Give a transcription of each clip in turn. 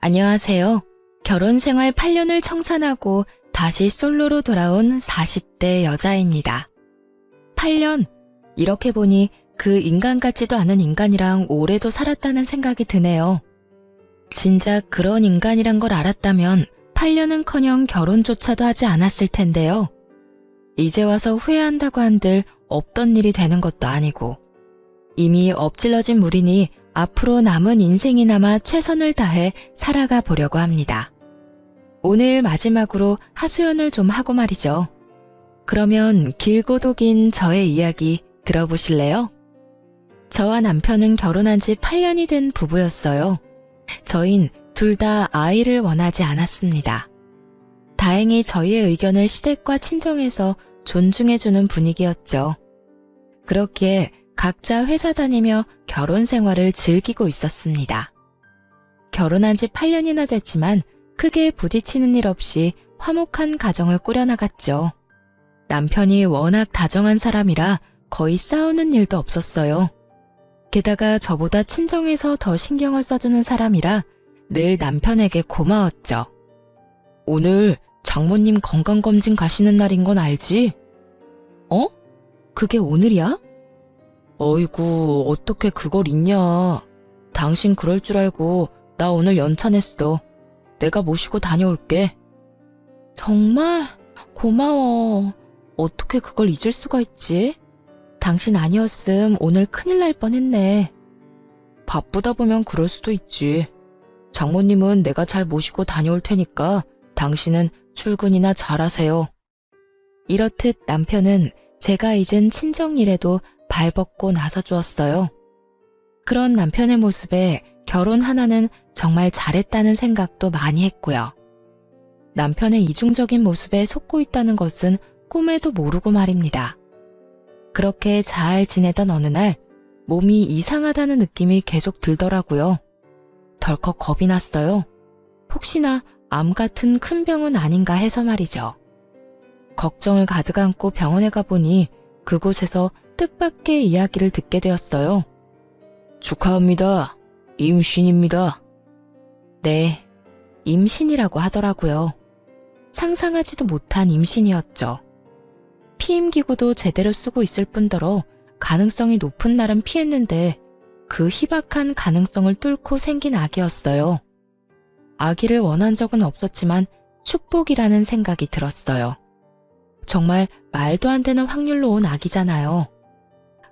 안녕하세요. 결혼 생활 8년을 청산하고 다시 솔로로 돌아온 40대 여자입니다. 8년? 이렇게 보니 그 인간 같지도 않은 인간이랑 오래도 살았다는 생각이 드네요. 진작 그런 인간이란 걸 알았다면 8년은커녕 결혼조차도 하지 않았을 텐데요. 이제 와서 후회한다고 한들 없던 일이 되는 것도 아니고 이미 엎질러진 물이니 앞으로 남은 인생이나마 최선을 다해 살아가 보려고 합니다. 오늘 마지막으로 하소연을 좀 하고 말이죠. 그러면 길고도 긴 저의 이야기 들어보실래요? 저와 남편은 결혼한 지 8년이 된 부부였어요. 저흰 둘 다 아이를 원하지 않았습니다. 다행히 저희의 의견을 시댁과 친정에서 존중해주는 분위기였죠. 그렇기에 각자 회사 다니며 결혼 생활을 즐기고 있었습니다. 결혼한 지 8년이나 됐지만 크게 부딪히는 일 없이 화목한 가정을 꾸려나갔죠. 남편이 워낙 다정한 사람이라 거의 싸우는 일도 없었어요. 게다가 저보다 친정에서 더 신경을 써주는 사람이라 늘 남편에게 고마웠죠. 오늘 장모님 건강검진 가시는 날인 건 알지? 어? 그게 오늘이야? 어이구, 어떻게 그걸 잊냐. 당신 그럴 줄 알고 나 오늘 연차냈어. 내가 모시고 다녀올게. 정말? 고마워. 어떻게 그걸 잊을 수가 있지? 당신 아니었음 오늘 큰일 날 뻔했네. 바쁘다 보면 그럴 수도 있지. 장모님은 내가 잘 모시고 다녀올 테니까 당신은 출근이나 잘하세요. 이렇듯 남편은 제가 잊은 친정일에도 발벗고 나서주었어요. 그런 남편의 모습에 결혼 하나는 정말 잘했다는 생각도 많이 했고요. 남편의 이중적인 모습에 속고 있다는 것은 꿈에도 모르고 말입니다. 그렇게 잘 지내던 어느 날 몸이 이상하다는 느낌이 계속 들더라고요. 덜컥 겁이 났어요. 혹시나 암 같은 큰 병은 아닌가 해서 말이죠. 걱정을 가득 안고 병원에 가보니 그곳에서 뜻밖의 이야기를 듣게 되었어요. 축하합니다. 임신입니다. 네, 임신이라고 하더라고요. 상상하지도 못한 임신이었죠. 피임기구도 제대로 쓰고 있을 뿐더러 가능성이 높은 날은 피했는데 그 희박한 가능성을 뚫고 생긴 아기였어요. 아기를 원한 적은 없었지만 축복이라는 생각이 들었어요. 정말 말도 안 되는 확률로 온 아기잖아요.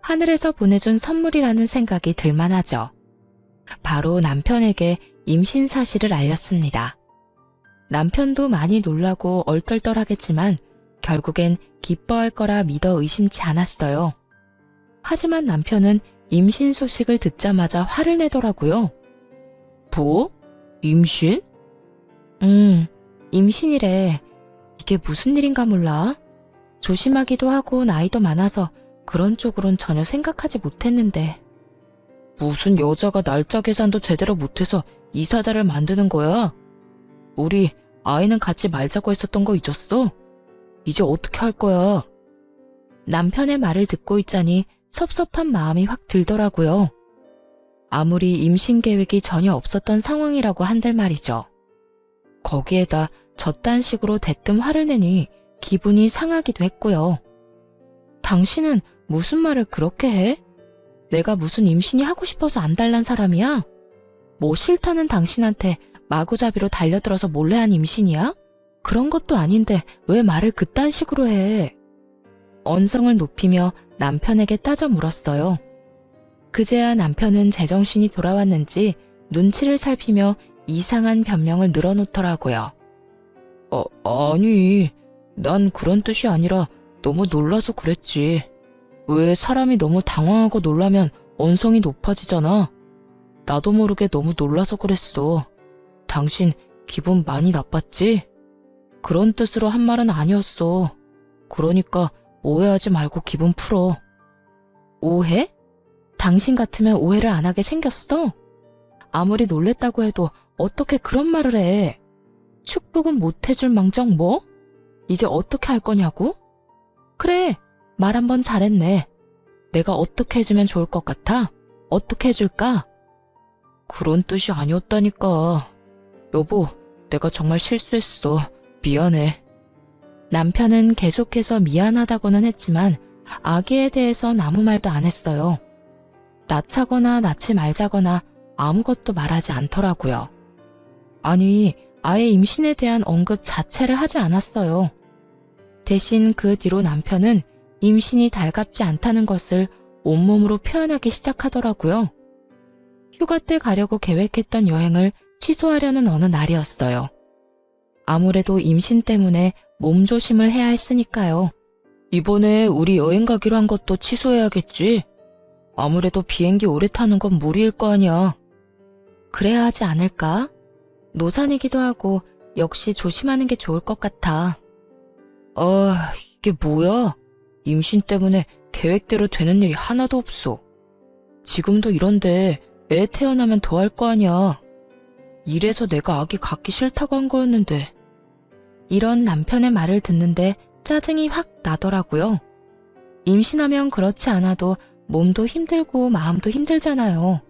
하늘에서 보내준 선물이라는 생각이 들만하죠. 바로 남편에게 임신 사실을 알렸습니다. 남편도 많이 놀라고 얼떨떨하겠지만 결국엔 기뻐할 거라 믿어 의심치 않았어요. 하지만 남편은 임신 소식을 듣자마자 화를 내더라고요. 뭐? 임신? 임신이래. 이게 무슨 일인가 몰라. 조심하기도 하고 나이도 많아서 그런 쪽으론 전혀 생각하지 못했는데. 무슨 여자가 날짜 계산도 제대로 못해서 이사다를 만드는 거야? 우리 아이는 같이 말자고 했었던 거 잊었어? 이제 어떻게 할 거야? 남편의 말을 듣고 있자니 섭섭한 마음이 확 들더라고요. 아무리 임신 계획이 전혀 없었던 상황이라고 한들 말이죠. 거기에다 저딴 식으로 대뜸 화를 내니 기분이 상하기도 했고요. 당신은 무슨 말을 그렇게 해? 내가 무슨 임신이 하고 싶어서 안달난 사람이야? 뭐 싫다는 당신한테 마구잡이로 달려들어서 몰래 한 임신이야? 그런 것도 아닌데 왜 말을 그딴 식으로 해? 언성을 높이며 남편에게 따져 물었어요. 그제야 남편은 제정신이 돌아왔는지 눈치를 살피며 이상한 변명을 늘어놓더라고요. 아니, 난 그런 뜻이 아니라 너무 놀라서 그랬지. 왜 사람이 너무 당황하고 놀라면 언성이 높아지잖아. 나도 모르게 너무 놀라서 그랬어. 당신 기분 많이 나빴지? 그런 뜻으로 한 말은 아니었어. 그러니까 오해하지 말고 기분 풀어. 오해? 당신 같으면 오해를 안 하게 생겼어? 아무리 놀랬다고 해도 어떻게 그런 말을 해? 축복은 못 해줄 망정 뭐? 이제 어떻게 할 거냐고? 그래, 말 한번 잘했네. 내가 어떻게 해주면 좋을 것 같아? 어떻게 해줄까? 그런 뜻이 아니었다니까. 여보, 내가 정말 실수했어. 미안해. 남편은 계속해서 미안하다고는 했지만 아기에 대해선 아무 말도 안 했어요. 낳자거나 낳지 말자거나 아무것도 말하지 않더라고요. 아니, 아예 임신에 대한 언급 자체를 하지 않았어요. 대신 그 뒤로 남편은 임신이 달갑지 않다는 것을 온몸으로 표현하기 시작하더라고요. 휴가 때 가려고 계획했던 여행을 취소하려는 어느 날이었어요. 아무래도 임신 때문에 몸조심을 해야 했으니까요. 이번에 우리 여행 가기로 한 것도 취소해야겠지? 아무래도 비행기 오래 타는 건 무리일 거 아니야. 그래야 하지 않을까? 노산이기도 하고 역시 조심하는 게 좋을 것 같아. 이게 뭐야? 임신 때문에 계획대로 되는 일이 하나도 없어. 지금도 이런데 애 태어나면 더 할 거 아니야. 이래서 내가 아기 갖기 싫다고 한 거였는데. 이런 남편의 말을 듣는데 짜증이 확 나더라고요. 임신하면 그렇지 않아도 몸도 힘들고 마음도 힘들잖아요.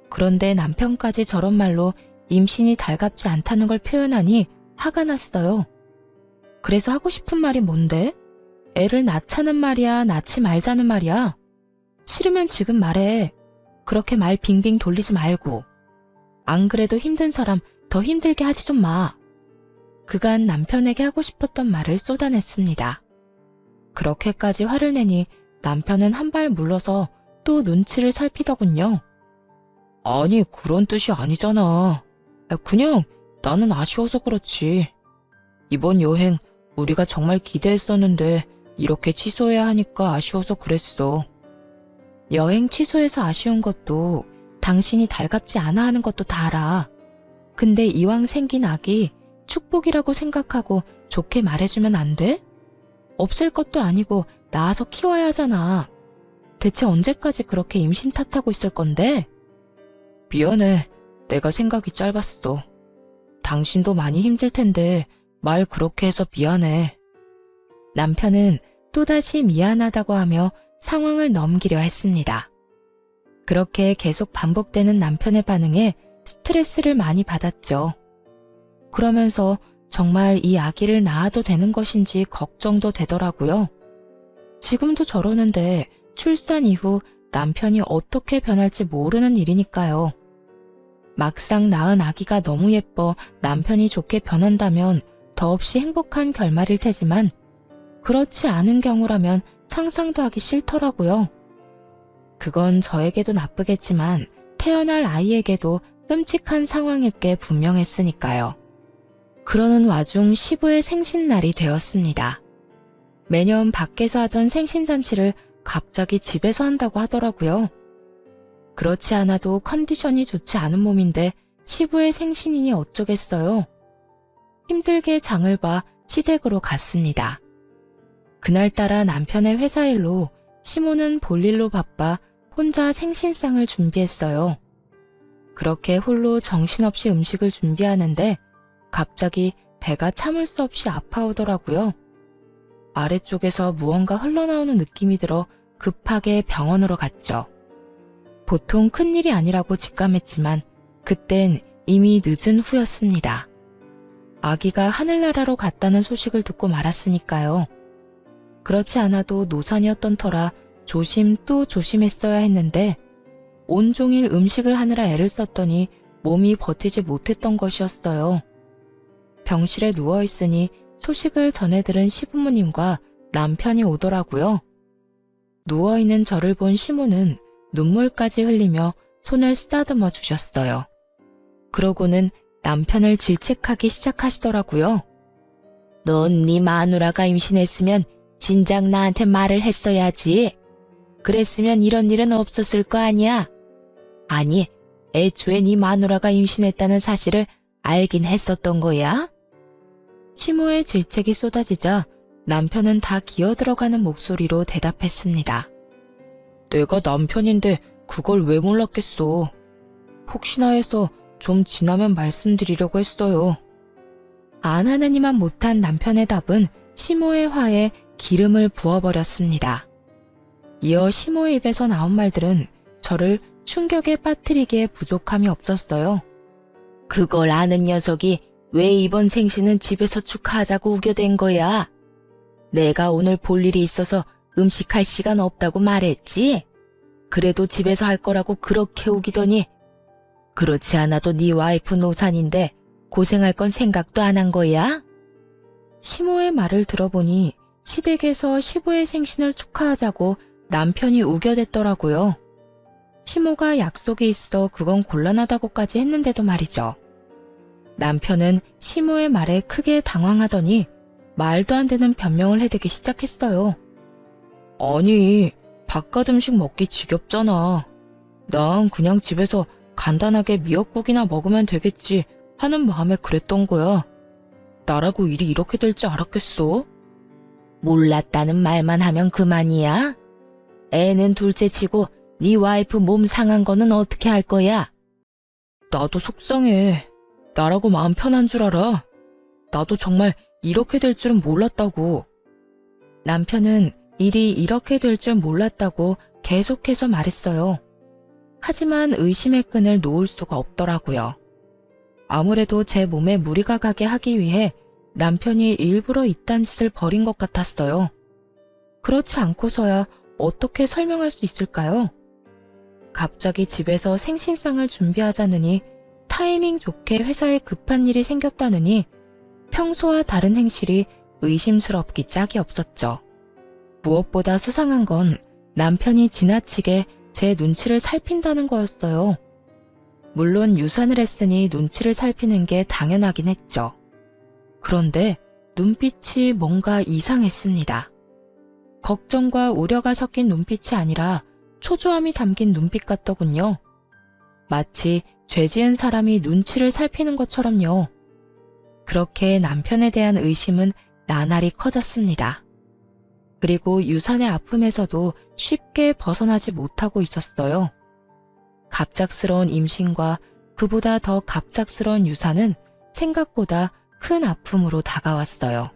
그런데 남편까지 저런 말로 임신이 달갑지 않다는 걸 표현하니 화가 났어요. 그래서 하고 싶은 말이 뭔데? 애를 낳자는 말이야, 낳지 말자는 말이야? 싫으면 지금 말해. 그렇게 말 빙빙 돌리지 말고. 안 그래도 힘든 사람 더 힘들게 하지 좀 마. 그간 남편에게 하고 싶었던 말을 쏟아냈습니다. 그렇게까지 화를 내니 남편은 한 발 물러서 또 눈치를 살피더군요. 아니, 그런 뜻이 아니잖아. 그냥 나는 아쉬워서 그렇지. 이번 여행 우리가 정말 기대했었는데 이렇게 취소해야 하니까 아쉬워서 그랬어. 여행 취소해서 아쉬운 것도 당신이 달갑지 않아 하는 것도 다 알아. 근데 이왕 생긴 아기 축복이라고 생각하고 좋게 말해주면 안 돼? 없을 것도 아니고 낳아서 키워야 하잖아. 대체 언제까지 그렇게 임신 탓하고 있을 건데? 미안해. 내가 생각이 짧았어. 당신도 많이 힘들 텐데 말 그렇게 해서 미안해. 남편은 또다시 미안하다고 하며 상황을 넘기려 했습니다. 그렇게 계속 반복되는 남편의 반응에 스트레스를 많이 받았죠. 그러면서 정말 이 아기를 낳아도 되는 것인지 걱정도 되더라고요. 지금도 저러는데 출산 이후 남편이 어떻게 변할지 모르는 일이니까요. 막상 낳은 아기가 너무 예뻐 남편이 좋게 변한다면 더없이 행복한 결말일 테지만 그렇지 않은 경우라면 상상도 하기 싫더라고요. 그건 저에게도 나쁘겠지만 태어날 아이에게도 끔찍한 상황일 게 분명했으니까요. 그러는 와중 시부의 생신날이 되었습니다. 매년 밖에서 하던 생신잔치를 갑자기 집에서 한다고 하더라고요. 그렇지 않아도 컨디션이 좋지 않은 몸인데 시부의 생신이니 어쩌겠어요. 힘들게 장을 봐 시댁으로 갔습니다. 그날따라 남편의 회사 일로 시모는 볼일로 바빠 혼자 생신상을 준비했어요. 그렇게 홀로 정신없이 음식을 준비하는데 갑자기 배가 참을 수 없이 아파오더라고요. 아래쪽에서 무언가 흘러나오는 느낌이 들어 급하게 병원으로 갔죠. 보통 큰일이 아니라고 직감했지만 그땐 이미 늦은 후였습니다. 아기가 하늘나라로 갔다는 소식을 듣고 말았으니까요. 그렇지 않아도 노산이었던 터라 조심 또 조심했어야 했는데 온종일 음식을 하느라 애를 썼더니 몸이 버티지 못했던 것이었어요. 병실에 누워있으니 소식을 전해 들은 시부모님과 남편이 오더라고요. 누워있는 저를 본 시모는 눈물까지 흘리며 손을 쓰다듬어 주셨어요. 그러고는 남편을 질책하기 시작하시더라고요. 넌 네 마누라가 임신했으면 진작 나한테 말을 했어야지. 그랬으면 이런 일은 없었을 거 아니야. 아니, 애초에 네 마누라가 임신했다는 사실을 알긴 했었던 거야? 시모의 질책이 쏟아지자 남편은 다 기어들어가는 목소리로 대답했습니다. 내가 남편인데 그걸 왜 몰랐겠어. 혹시나 해서 좀 지나면 말씀드리려고 했어요. 안 하느니만 못한 남편의 답은 시모의 화에 기름을 부어버렸습니다. 이어 시모의 입에서 나온 말들은 저를 충격에 빠뜨리기에 부족함이 없었어요. 그걸 아는 녀석이 왜 이번 생신은 집에서 축하하자고 우겨댄 거야? 내가 오늘 볼 일이 있어서 음식할 시간 없다고 말했지? 그래도 집에서 할 거라고 그렇게 우기더니 그렇지 않아도 네 와이프 노산인데 고생할 건 생각도 안 한 거야? 시모의 말을 들어보니 시댁에서 시부의 생신을 축하하자고 남편이 우겨댔더라고요. 시모가 약속이 있어 그건 곤란하다고까지 했는데도 말이죠. 남편은 시모의 말에 크게 당황하더니 말도 안 되는 변명을 해대기 시작했어요. 아니, 바깥 음식 먹기 지겹잖아. 난 그냥 집에서 간단하게 미역국이나 먹으면 되겠지 하는 마음에 그랬던 거야. 나라고 일이 이렇게 될 줄 알았겠어? 몰랐다는 말만 하면 그만이야? 애는 둘째 치고 네 와이프 몸 상한 거는 어떻게 할 거야? 나도 속상해. 나라고 마음 편한 줄 알아. 나도 정말 이렇게 될 줄은 몰랐다고. 남편은 일이 이렇게 될 줄 몰랐다고 계속해서 말했어요. 하지만 의심의 끈을 놓을 수가 없더라고요. 아무래도 제 몸에 무리가 가게 하기 위해 남편이 일부러 이딴 짓을 벌인 것 같았어요. 그렇지 않고서야 어떻게 설명할 수 있을까요? 갑자기 집에서 생신상을 준비하자느니 타이밍 좋게 회사에 급한 일이 생겼다느니 평소와 다른 행실이 의심스럽기 짝이 없었죠. 무엇보다 수상한 건 남편이 지나치게 제 눈치를 살핀다는 거였어요. 물론 유산을 했으니 눈치를 살피는 게 당연하긴 했죠. 그런데 눈빛이 뭔가 이상했습니다. 걱정과 우려가 섞인 눈빛이 아니라 초조함이 담긴 눈빛 같더군요. 마치 죄 지은 사람이 눈치를 살피는 것처럼요. 그렇게 남편에 대한 의심은 나날이 커졌습니다. 그리고 유산의 아픔에서도 쉽게 벗어나지 못하고 있었어요. 갑작스러운 임신과 그보다 더 갑작스러운 유산은 생각보다 큰 아픔으로 다가왔어요.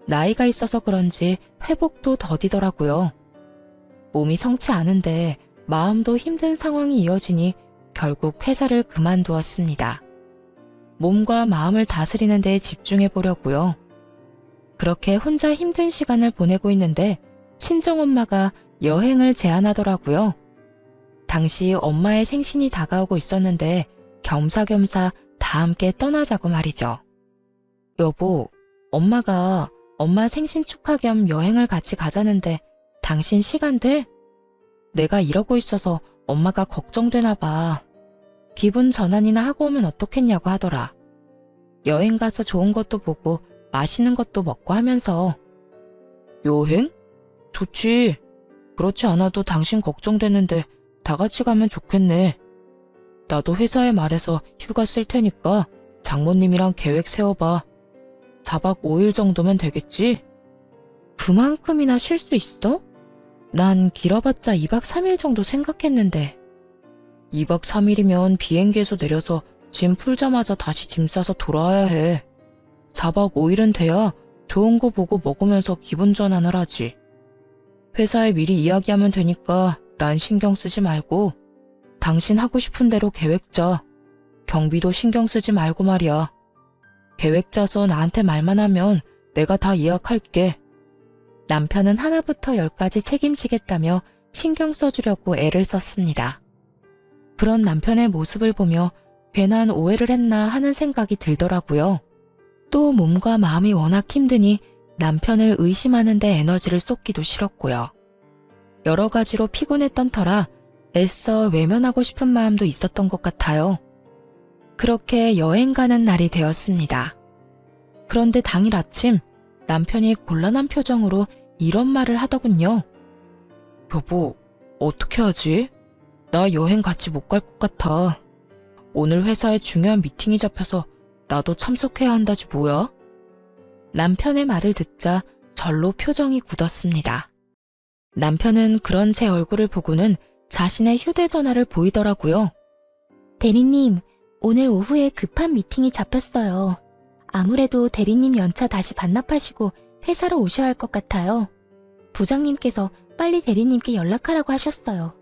나이가 있어서 그런지 회복도 더디더라고요. 몸이 성치 않은데 마음도 힘든 상황이 이어지니 결국 회사를 그만두었습니다. 몸과 마음을 다스리는 데 집중해 보려고요. 그렇게 혼자 힘든 시간을 보내고 있는데 친정엄마가 여행을 제안하더라고요. 당시 엄마의 생신이 다가오고 있었는데 겸사겸사 다 함께 떠나자고 말이죠. 여보, 엄마가 엄마 생신 축하 겸 여행을 같이 가자는데 당신 시간 돼? 내가 이러고 있어서 엄마가 걱정되나 봐. 기분 전환이나 하고 오면 어떻겠냐고 하더라. 여행 가서 좋은 것도 보고 맛있는 것도 먹고 하면서. 여행? 좋지. 그렇지 않아도 당신 걱정되는데 다 같이 가면 좋겠네. 나도 회사에 말해서 휴가 쓸 테니까 장모님이랑 계획 세워봐. 4박 5일 정도면 되겠지? 그만큼이나 쉴 수 있어? 난 길어봤자 2박 3일 정도 생각했는데. 2박 3일이면 비행기에서 내려서 짐 풀자마자 다시 짐 싸서 돌아와야 해. 4박 5일은 돼야 좋은 거 보고 먹으면서 기분 전환을 하지. 회사에 미리 이야기하면 되니까 난 신경 쓰지 말고 당신 하고 싶은 대로 계획 짜. 경비도 신경 쓰지 말고 말이야. 계획 짜서 나한테 말만 하면 내가 다 예약할게. 남편은 하나부터 10까지 책임지겠다며 신경 써주려고 애를 썼습니다. 그런 남편의 모습을 보며 괜한 오해를 했나 하는 생각이 들더라고요. 또 몸과 마음이 워낙 힘드니 남편을 의심하는 데 에너지를 쏟기도 싫었고요. 여러 가지로 피곤했던 터라 애써 외면하고 싶은 마음도 있었던 것 같아요. 그렇게 여행 가는 날이 되었습니다. 그런데 당일 아침 남편이 곤란한 표정으로 이런 말을 하더군요. 여보, 어떻게 하지? 나 여행 같이 못 갈 것 같아. 오늘 회사에 중요한 미팅이 잡혀서 나도 참석해야 한다지 뭐야? 남편의 말을 듣자 절로 표정이 굳었습니다. 남편은 그런 제 얼굴을 보고는 자신의 휴대전화를 보이더라고요. 대리님, 오늘 오후에 급한 미팅이 잡혔어요. 아무래도 대리님 연차 다시 반납하시고 회사로 오셔야 할 것 같아요. 부장님께서 빨리 대리님께 연락하라고 하셨어요.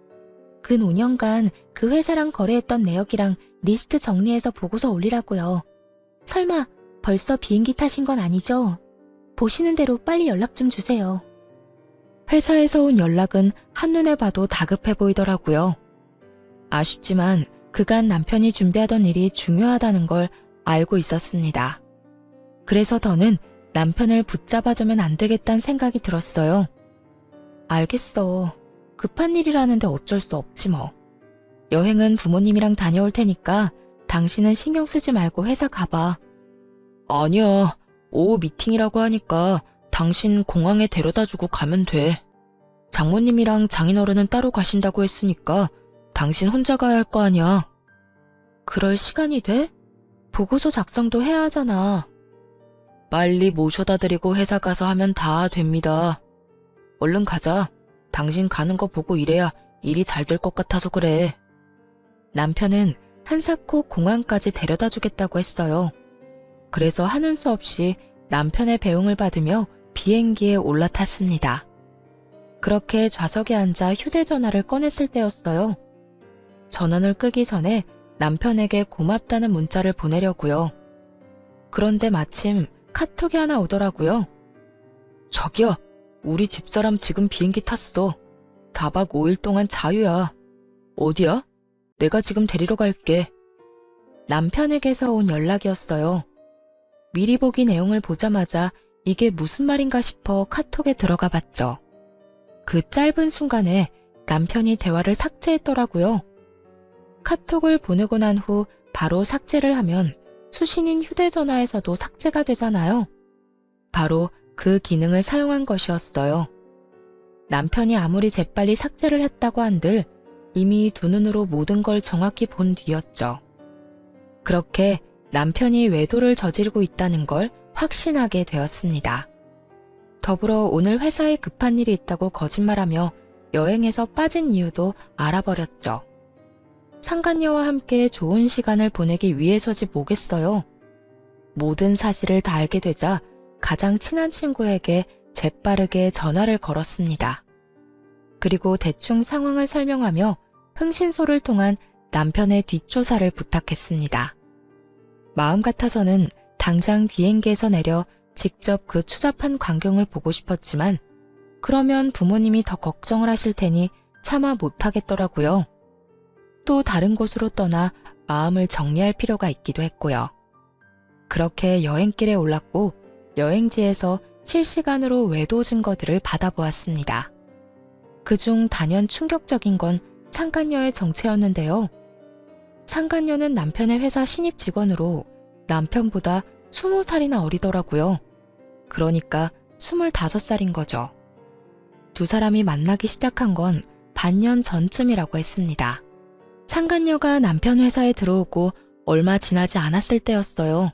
근 5년간 그 회사랑 거래했던 내역이랑 리스트 정리해서 보고서 올리라고요. 설마 벌써 비행기 타신 건 아니죠? 보시는 대로 빨리 연락 좀 주세요. 회사에서 온 연락은 한눈에 봐도 다급해 보이더라고요. 아쉽지만 그간 남편이 준비하던 일이 중요하다는 걸 알고 있었습니다. 그래서 더는 남편을 붙잡아두면 안 되겠다는 생각이 들었어요. 알겠어. 급한 일이라는데 어쩔 수 없지 뭐. 여행은 부모님이랑 다녀올 테니까 당신은 신경 쓰지 말고 회사 가봐. 아니야. 오후 미팅이라고 하니까 당신 공항에 데려다주고 가면 돼. 장모님이랑 장인어른은 따로 가신다고 했으니까 당신 혼자 가야 할 거 아니야. 그럴 시간이 돼? 보고서 작성도 해야 하잖아. 빨리 모셔다 드리고 회사 가서 하면 다 됩니다. 얼른 가자. 당신 가는 거 보고 일해야 일이 잘 될 것 같아서 그래. 남편은 한사코 공항까지 데려다 주겠다고 했어요. 그래서 하는 수 없이 남편의 배웅을 받으며 비행기에 올라탔습니다. 그렇게 좌석에 앉아 휴대전화를 꺼냈을 때였어요. 전원을 끄기 전에 남편에게 고맙다는 문자를 보내려고요. 그런데 마침 카톡이 하나 오더라고요. 자기야, 우리 집사람 지금 비행기 탔어. 4박 5일 동안 자유야. 어디야? 내가 지금 데리러 갈게. 남편에게서 온 연락이었어요. 미리 보기 내용을 보자마자 이게 무슨 말인가 싶어 카톡에 들어가 봤죠. 그 짧은 순간에 남편이 대화를 삭제했더라고요. 카톡을 보내고 난 후 바로 삭제를 하면 수신인 휴대전화에서도 삭제가 되잖아요. 바로 그 기능을 사용한 것이었어요. 남편이 아무리 재빨리 삭제를 했다고 한들 이미 두 눈으로 모든 걸 정확히 본 뒤였죠. 그렇게 남편이 외도를 저지르고 있다는 걸 확신하게 되었습니다. 더불어 오늘 회사에 급한 일이 있다고 거짓말하며 여행에서 빠진 이유도 알아버렸죠. 상간녀와 함께 좋은 시간을 보내기 위해서지 뭐겠어요. 모든 사실을 다 알게 되자 가장 친한 친구에게 재빠르게 전화를 걸었습니다. 그리고 대충 상황을 설명하며 흥신소를 통한 남편의 뒷조사를 부탁했습니다. 마음 같아서는 당장 비행기에서 내려 직접 그 추잡한 광경을 보고 싶었지만 그러면 부모님이 더 걱정을 하실 테니 차마 못하겠더라고요. 또 다른 곳으로 떠나 마음을 정리할 필요가 있기도 했고요. 그렇게 여행길에 올랐고 여행지에서 실시간으로 외도 증거들을 받아보았습니다. 그중 단연 충격적인 건 상간녀의 정체였는데요. 상간녀는 남편의 회사 신입 직원으로 남편보다 20살이나 어리더라고요. 그러니까 25살인 거죠. 두 사람이 만나기 시작한 건 반년 전쯤이라고 했습니다. 상간녀가 남편 회사에 들어오고 얼마 지나지 않았을 때였어요.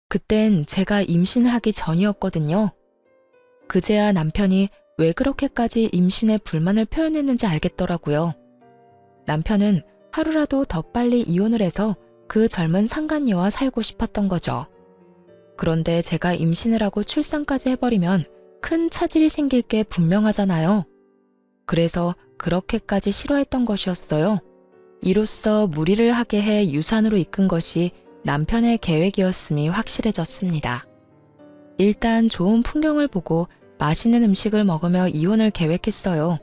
그땐 제가 임신을 하기 전이었거든요. 그제야 남편이 왜 그렇게까지 임신에 불만을 표현했는지 알겠더라고요. 남편은 하루라도 더 빨리 이혼을 해서 그 젊은 상간녀와 살고 싶었던 거죠. 그런데 제가 임신을 하고 출산까지 해버리면 큰 차질이 생길 게 분명하잖아요. 그래서 그렇게까지 싫어했던 것이었어요. 이로써 무리를 하게 해 유산으로 이끈 것이 남편의 계획이었음이 확실해졌습니다. 일단 좋은 풍경을 보고 맛있는 음식을 먹으며 이혼을 계획했어요.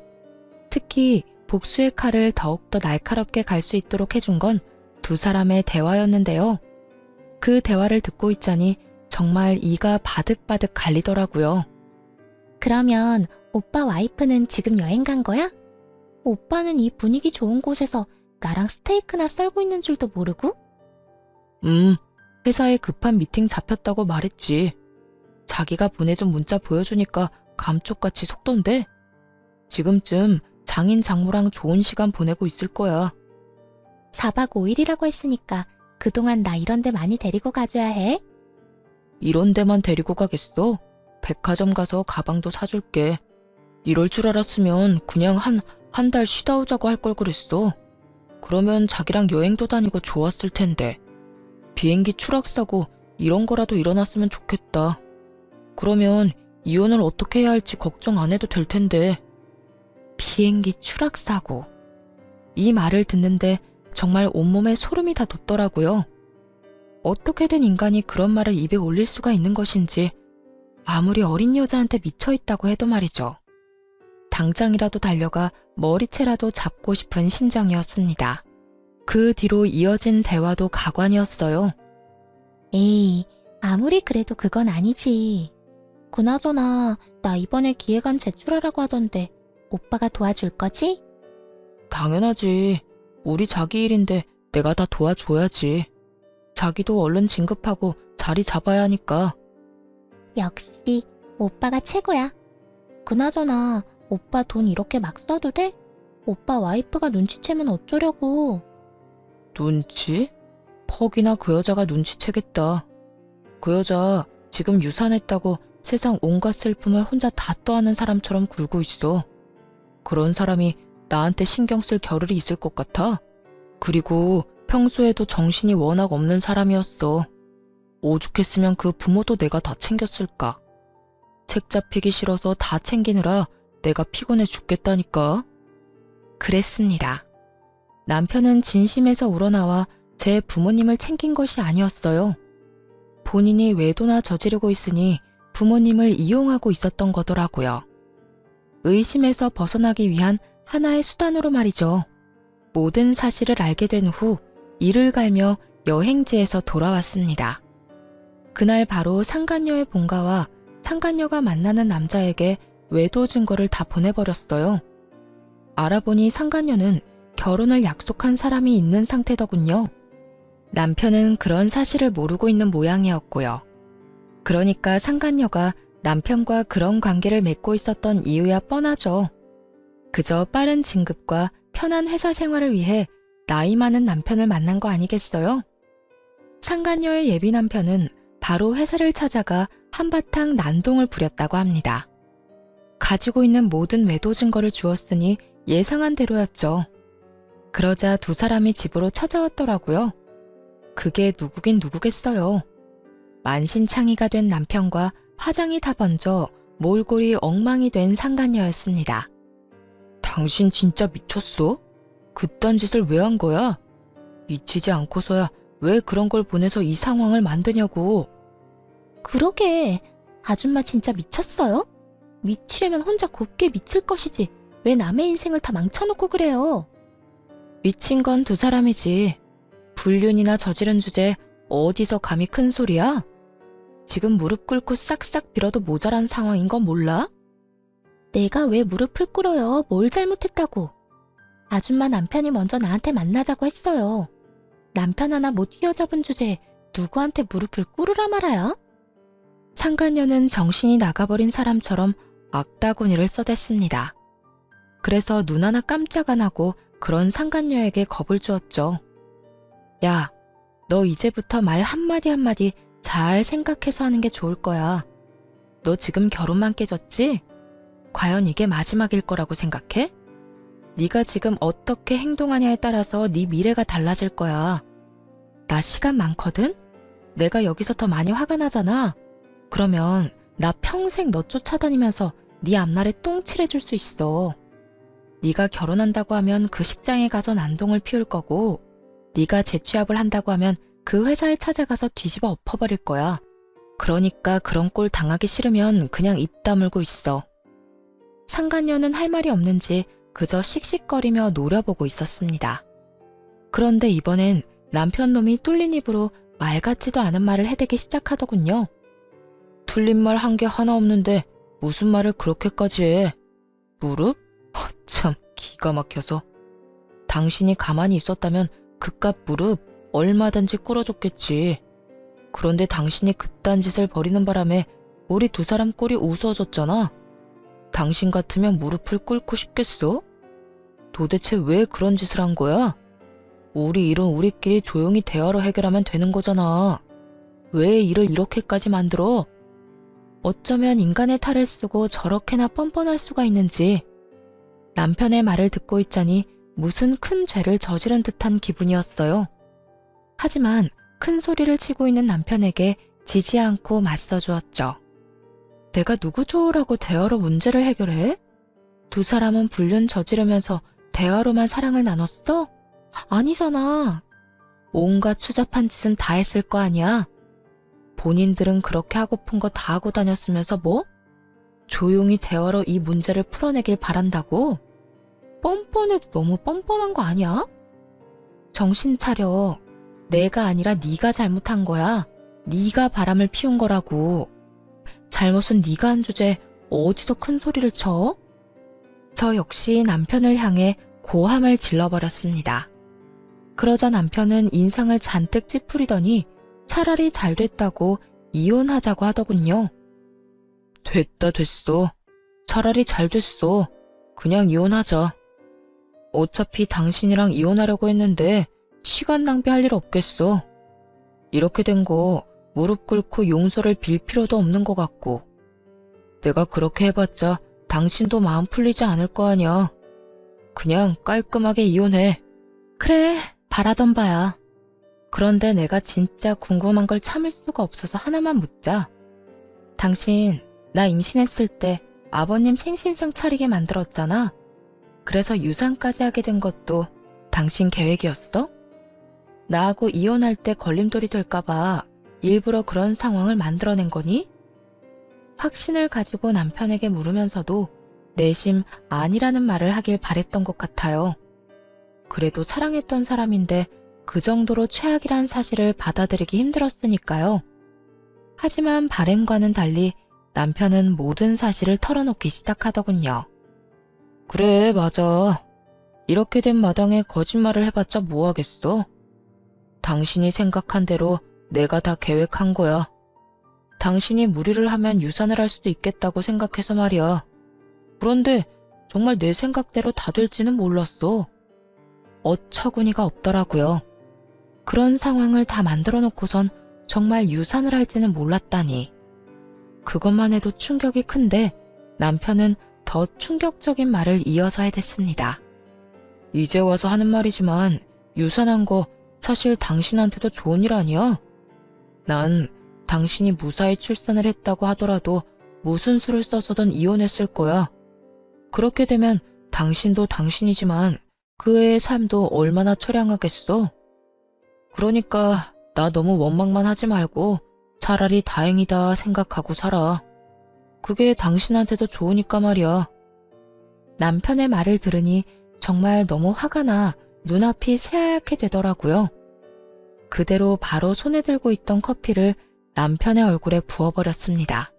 특히 복수의 칼을 더욱더 날카롭게 갈 수 있도록 해준 건 두 사람의 대화였는데요. 그 대화를 듣고 있자니 정말 이가 바득바득 갈리더라고요. 그러면 오빠 와이프는 지금 여행 간 거야? 오빠는 이 분위기 좋은 곳에서 나랑 스테이크나 썰고 있는 줄도 모르고? 회사에 급한 미팅 잡혔다고 말했지. 자기가 보내준 문자 보여주니까 감쪽같이 속던데? 지금쯤 장인 장모랑 좋은 시간 보내고 있을 거야. 4박 5일이라고 했으니까 그동안 나 이런 데 많이 데리고 가줘야 해. 이런 데만 데리고 가겠어? 백화점 가서 가방도 사줄게. 이럴 줄 알았으면 그냥 한 달 쉬다 오자고 할 걸 그랬어. 그러면 자기랑 여행도 다니고 좋았을 텐데. 비행기 추락사고 이런 거라도 일어났으면 좋겠다. 그러면 이혼을 어떻게 해야 할지 걱정 안 해도 될 텐데. 비행기 추락사고. 이 말을 듣는데 정말 온몸에 소름이 다 돋더라고요. 어떻게 된 인간이 그런 말을 입에 올릴 수가 있는 것인지, 아무리 어린 여자한테 미쳐있다고 해도 말이죠. 당장이라도 달려가 머리채라도 잡고 싶은 심정이었습니다. 그 뒤로 이어진 대화도 가관이었어요. 에이, 아무리 그래도 그건 아니지. 그나저나 나 이번에 기획안 제출하라고 하던데 오빠가 도와줄 거지? 당연하지. 우리 자기 일인데 내가 다 도와줘야지. 자기도 얼른 진급하고 자리 잡아야 하니까. 역시 오빠가 최고야. 그나저나 오빠 돈 이렇게 막 써도 돼? 오빠 와이프가 눈치채면 어쩌려고. 눈치? 퍽이나 그 여자가 눈치채겠다. 그 여자 지금 유산했다고 세상 온갖 슬픔을 혼자 다 떠안는 사람처럼 굴고 있어. 그런 사람이 나한테 신경 쓸 겨를이 있을 것 같아? 그리고 평소에도 정신이 워낙 없는 사람이었어. 오죽했으면 그 부모도 내가 다 챙겼을까. 책 잡히기 싫어서 다 챙기느라 내가 피곤해 죽겠다니까. 그랬습니다. 남편은 진심에서 우러나와 제 부모님을 챙긴 것이 아니었어요. 본인이 외도나 저지르고 있으니 부모님을 이용하고 있었던 거더라고요. 의심에서 벗어나기 위한 하나의 수단으로 말이죠. 모든 사실을 알게 된 후 이를 갈며 여행지에서 돌아왔습니다. 그날 바로 상간녀의 본가와 상간녀가 만나는 남자에게 외도 증거를 다 보내버렸어요. 알아보니 상간녀는 결혼을 약속한 사람이 있는 상태더군요. 남편은 그런 사실을 모르고 있는 모양이었고요. 그러니까 상간녀가 남편과 그런 관계를 맺고 있었던 이유야 뻔하죠. 그저 빠른 진급과 편한 회사 생활을 위해 나이 많은 남편을 만난 거 아니겠어요? 상간녀의 예비 남편은 바로 회사를 찾아가 한바탕 난동을 부렸다고 합니다. 가지고 있는 모든 외도 증거를 주었으니 예상한 대로였죠. 그러자 두 사람이 집으로 찾아왔더라고요. 그게 누구긴 누구겠어요. 만신창이가 된 남편과 화장이 다 번져 몰골이 엉망이 된 상간녀였습니다. 당신 진짜 미쳤어? 그딴 짓을 왜 한 거야? 미치지 않고서야 왜 그런 걸 보내서 이 상황을 만드냐고. 그러게, 아줌마 진짜 미쳤어요? 미치려면 혼자 곱게 미칠 것이지 왜 남의 인생을 다 망쳐놓고 그래요? 미친 건 두 사람이지. 불륜이나 저지른 주제 어디서 감히 큰 소리야? 지금 무릎 꿇고 싹싹 빌어도 모자란 상황인 건 몰라? 내가 왜 무릎을 꿇어요? 뭘 잘못했다고? 아줌마 남편이 먼저 나한테 만나자고 했어요. 남편 하나 못 휘어잡은 주제에 누구한테 무릎을 꿇으라 말아요? 상간녀는 정신이 나가버린 사람처럼 악다구니를 써댔습니다. 그래서 눈 하나 깜짝 안 하고 그런 상간녀에게 겁을 주었죠. 야, 너 이제부터 말 한마디 한마디 잘 생각해서 하는 게 좋을 거야. 너 지금 결혼만 깨졌지? 과연 이게 마지막일 거라고 생각해? 네가 지금 어떻게 행동하냐에 따라서 네 미래가 달라질 거야. 나 시간 많거든? 내가 여기서 더 많이 화가 나잖아. 그러면 나 평생 너 쫓아다니면서 네 앞날에 똥칠해줄 수 있어. 네가 결혼한다고 하면 그 식장에 가서 난동을 피울 거고, 네가 재취업을 한다고 하면 그 회사에 찾아가서 뒤집어 엎어버릴 거야. 그러니까 그런 꼴 당하기 싫으면 그냥 입 다물고 있어. 상간녀는 할 말이 없는지 그저 씩씩거리며 노려보고 있었습니다. 그런데 이번엔 남편 놈이 뚫린 입으로 말 같지도 않은 말을 해대기 시작하더군요. 틀린 말 한 게 하나 없는데 무슨 말을 그렇게까지 해? 무릎? 참 기가 막혀서. 당신이 가만히 있었다면 그깟 무릎 얼마든지 꿇어줬겠지. 그런데 당신이 그딴 짓을 벌이는 바람에 우리 두 사람 꼴이 우스워졌잖아. 당신 같으면 무릎을 꿇고 싶겠어? 도대체 왜 그런 짓을 한 거야? 우리 일은 우리끼리 조용히 대화로 해결하면 되는 거잖아. 왜 일을 이렇게까지 만들어? 어쩌면 인간의 탈을 쓰고 저렇게나 뻔뻔할 수가 있는지. 남편의 말을 듣고 있자니 무슨 큰 죄를 저지른 듯한 기분이었어요. 하지만 큰 소리를 치고 있는 남편에게 지지 않고 맞서주었죠. 내가 누구 좋으라고 대화로 문제를 해결해? 두 사람은 불륜 저지르면서 대화로만 사랑을 나눴어? 아니잖아. 온갖 추잡한 짓은 다 했을 거 아니야. 본인들은 그렇게 하고픈 거 다 하고 다녔으면서 뭐? 조용히 대화로 이 문제를 풀어내길 바란다고? 뻔뻔해도 너무 뻔뻔한 거 아니야? 정신 차려. 내가 아니라 네가 잘못한 거야. 네가 바람을 피운 거라고. 잘못은 네가 한 주제 어디서 큰 소리를 쳐? 저 역시 남편을 향해 고함을 질러버렸습니다. 그러자 남편은 인상을 잔뜩 찌푸리더니 차라리 잘 됐다고 이혼하자고 하더군요. 됐다 됐어. 차라리 잘 됐어. 그냥 이혼하자. 어차피 당신이랑 이혼하려고 했는데 시간 낭비할 일 없겠어. 이렇게 된 거 무릎 꿇고 용서를 빌 필요도 없는 것 같고. 내가 그렇게 해봤자 당신도 마음 풀리지 않을 거 아니야. 그냥 깔끔하게 이혼해. 그래, 바라던 바야. 그런데 내가 진짜 궁금한 걸 참을 수가 없어서 하나만 묻자. 당신, 나 임신했을 때 아버님 생신상 차리게 만들었잖아. 그래서 유산까지 하게 된 것도 당신 계획이었어? 나하고 이혼할 때 걸림돌이 될까봐 일부러 그런 상황을 만들어낸 거니? 확신을 가지고 남편에게 물으면서도 내심 아니라는 말을 하길 바랬던 것 같아요. 그래도 사랑했던 사람인데 그 정도로 최악이란 사실을 받아들이기 힘들었으니까요. 하지만 바램과는 달리 남편은 모든 사실을 털어놓기 시작하더군요. 그래, 맞아. 이렇게 된 마당에 거짓말을 해봤자 뭐하겠어. 당신이 생각한 대로 내가 다 계획한 거야. 당신이 무리를 하면 유산을 할 수도 있겠다고 생각해서 말이야. 그런데 정말 내 생각대로 다 될지는 몰랐어. 어처구니가 없더라고요. 그런 상황을 다 만들어 놓고선 정말 유산을 할지는 몰랐다니. 그것만 해도 충격이 큰데 남편은 더 충격적인 말을 이어서 해댔습니다. 이제 와서 하는 말이지만 유산한 거 사실 당신한테도 좋은 일 아니야? 난 당신이 무사히 출산을 했다고 하더라도 무슨 수를 써서든 이혼했을 거야. 그렇게 되면 당신도 당신이지만 그 애의 삶도 얼마나 처량하겠어? 그러니까 나 너무 원망만 하지 말고 차라리 다행이다 생각하고 살아. 그게 당신한테도 좋으니까 말이야. 남편의 말을 들으니 정말 너무 화가 나 눈앞이 새하얗게 되더라고요. 그대로 바로 손에 들고 있던 커피를 남편의 얼굴에 부어버렸습니다.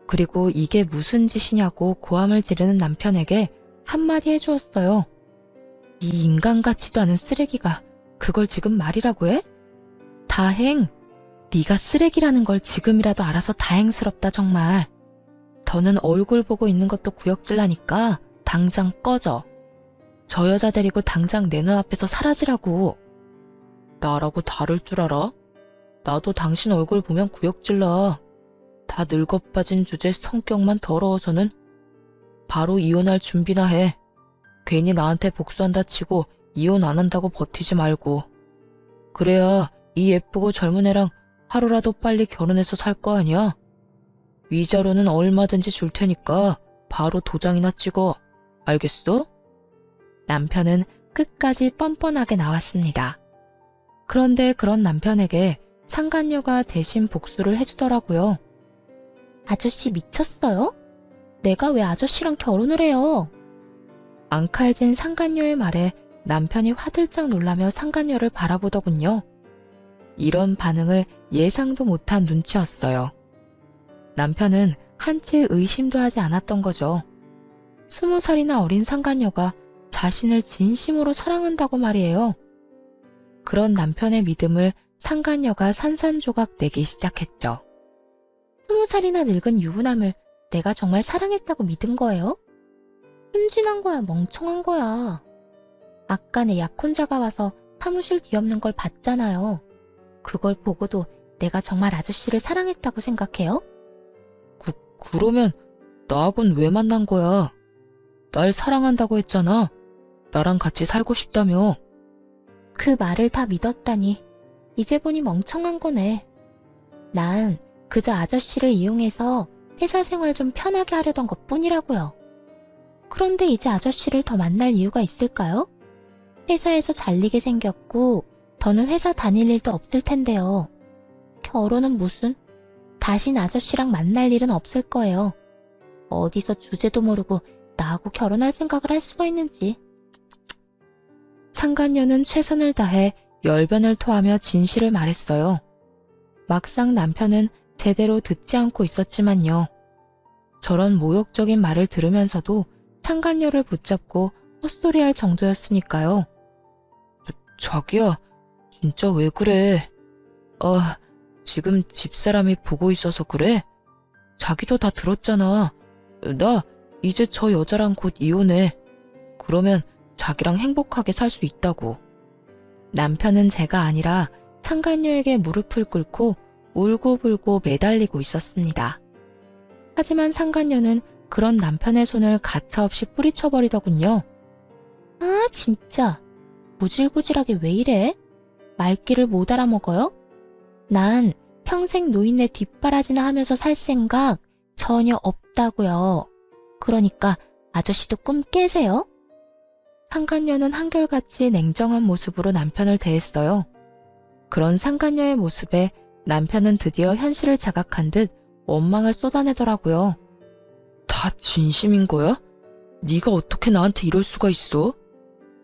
그리고 이게 무슨 짓이냐고 고함을 지르는 남편에게 한마디 해주었어요. 이 인간 같지도 않은 쓰레기가 그걸 지금 말이라고 해? 다행! 네가 쓰레기라는 걸 지금이라도 알아서 다행스럽다 정말. 더는 얼굴 보고 있는 것도 구역질나니까 당장 꺼져. 저 여자 데리고 당장 내 눈앞에서 사라지라고. 나라고 다를 줄 알아? 나도 당신 얼굴 보면 구역질나. 다 늙어 빠진 주제 성격만 더러워서는 바로 이혼할 준비나 해. 괜히 나한테 복수한다 치고 이혼 안 한다고 버티지 말고. 그래야 이 예쁘고 젊은 애랑 하루라도 빨리 결혼해서 살 거 아니야? 위자료는 얼마든지 줄 테니까 바로 도장이나 찍어. 알겠어? 남편은 끝까지 뻔뻔하게 나왔습니다. 그런데 그런 남편에게 상간녀가 대신 복수를 해주더라고요. 아저씨 미쳤어요? 내가 왜 아저씨랑 결혼을 해요? 앙칼진 상간녀의 말에 남편이 화들짝 놀라며 상간녀를 바라보더군요. 이런 반응을 예상도 못한 눈치였어요. 남편은 한치 의심도 하지 않았던 거죠. 20살이나 어린 상간녀가 자신을 진심으로 사랑한다고 말이에요. 그런 남편의 믿음을 상간녀가 산산조각 내기 시작했죠. 20살이나 늙은 유부남을 내가 정말 사랑했다고 믿은 거예요? 순진한 거야, 멍청한 거야. 아까 내 약혼자가 와서 사무실 뒤엎는 걸 봤잖아요. 그걸 보고도 내가 정말 아저씨를 사랑했다고 생각해요? 그러면 나하고는 왜 만난 거야? 날 사랑한다고 했잖아. 나랑 같이 살고 싶다며. 그 말을 다 믿었다니 이제 보니 멍청한 거네. 난 그저 아저씨를 이용해서 회사 생활 좀 편하게 하려던 것뿐이라고요. 그런데 이제 아저씨를 더 만날 이유가 있을까요? 회사에서 잘리게 생겼고 더는 회사 다닐 일도 없을 텐데요. 결혼은 무슨? 다신 아저씨랑 만날 일은 없을 거예요. 어디서 주제도 모르고 나하고 결혼할 생각을 할 수가 있는지. 상간녀는 최선을 다해 열변을 토하며 진실을 말했어요. 막상 남편은 제대로 듣지 않고 있었지만요. 저런 모욕적인 말을 들으면서도 상간녀를 붙잡고 헛소리할 정도였으니까요. 자기야, 진짜 왜 그래? 지금 집사람이 보고 있어서 그래? 자기도 다 들었잖아. 나 이제 저 여자랑 곧 이혼해. 그러면 자기랑 행복하게 살 수 있다고. 남편은 제가 아니라 상간녀에게 무릎을 꿇고 울고불고 매달리고 있었습니다. 하지만 상간녀는 그런 남편의 손을 가차없이 뿌리쳐버리더군요. 아, 진짜. 구질구질하게 왜 이래? 말귀를 못 알아먹어요? 난 평생 노인네 뒷바라지나 하면서 살 생각 전혀 없다고요. 그러니까 아저씨도 꿈 깨세요. 상간녀는 한결같이 냉정한 모습으로 남편을 대했어요. 그런 상간녀의 모습에 남편은 드디어 현실을 자각한 듯 원망을 쏟아내더라고요. 다 진심인 거야? 네가 어떻게 나한테 이럴 수가 있어?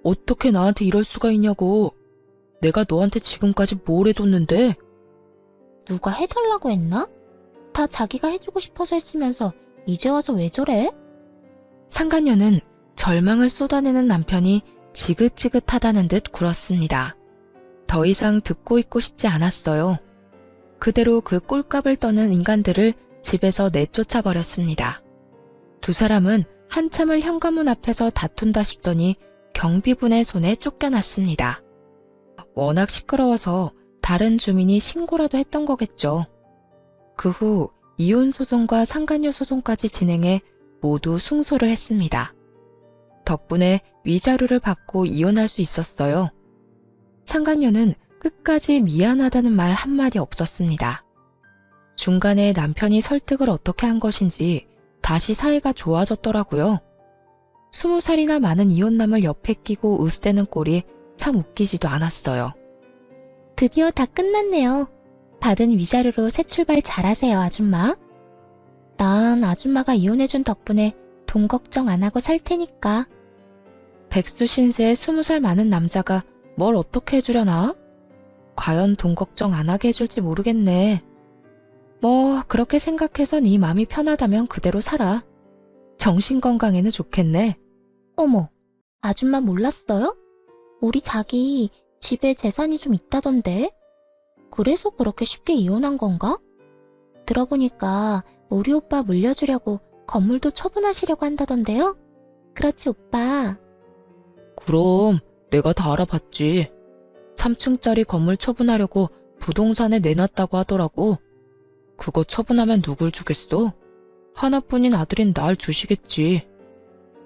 어떻게 나한테 이럴 수가 있냐고. 내가 너한테 지금까지 뭘 해줬는데? 누가 해달라고 했나? 다 자기가 해주고 싶어서 했으면서 이제 와서 왜 저래? 상간녀는 절망을 쏟아내는 남편이 지긋지긋하다는 듯 굴었습니다. 더 이상 듣고 있고 싶지 않았어요. 그대로 그 꼴값을 떠는 인간들을 집에서 내쫓아 버렸습니다. 두 사람은 한참을 현관문 앞에서 다툰다 싶더니 경비분의 손에 쫓겨났습니다. 워낙 시끄러워서 다른 주민이 신고라도 했던 거겠죠. 그 후 이혼 소송과 상간녀 소송까지 진행해 모두 승소를 했습니다. 덕분에 위자료를 받고 이혼할 수 있었어요. 상간녀는 끝까지 미안하다는 말 한마디 없었습니다. 중간에 남편이 설득을 어떻게 한 것인지 다시 사이가 좋아졌더라고요. 20살이나 많은 이혼남을 옆에 끼고 으스대는 꼴이 참 웃기지도 않았어요. 드디어 다 끝났네요. 받은 위자료로 새 출발 잘하세요, 아줌마. 난 아줌마가 이혼해준 덕분에 돈 걱정 안 하고 살 테니까. 백수 신세의 20살 많은 남자가 뭘 어떻게 해주려나? 과연 돈 걱정 안 하게 해줄지 모르겠네. 뭐 그렇게 생각해서 네 맘이 편하다면 그대로 살아. 정신건강에는 좋겠네. 어머, 아줌마 몰랐어요? 우리 자기 집에 재산이 좀 있다던데? 그래서 그렇게 쉽게 이혼한 건가? 들어보니까 우리 오빠 물려주려고 건물도 처분하시려고 한다던데요? 그렇지, 오빠? 그럼 내가 다 알아봤지. 3층짜리 건물 처분하려고 부동산에 내놨다고 하더라고. 그거 처분하면 누굴 주겠어? 하나뿐인 아들인 날 주시겠지.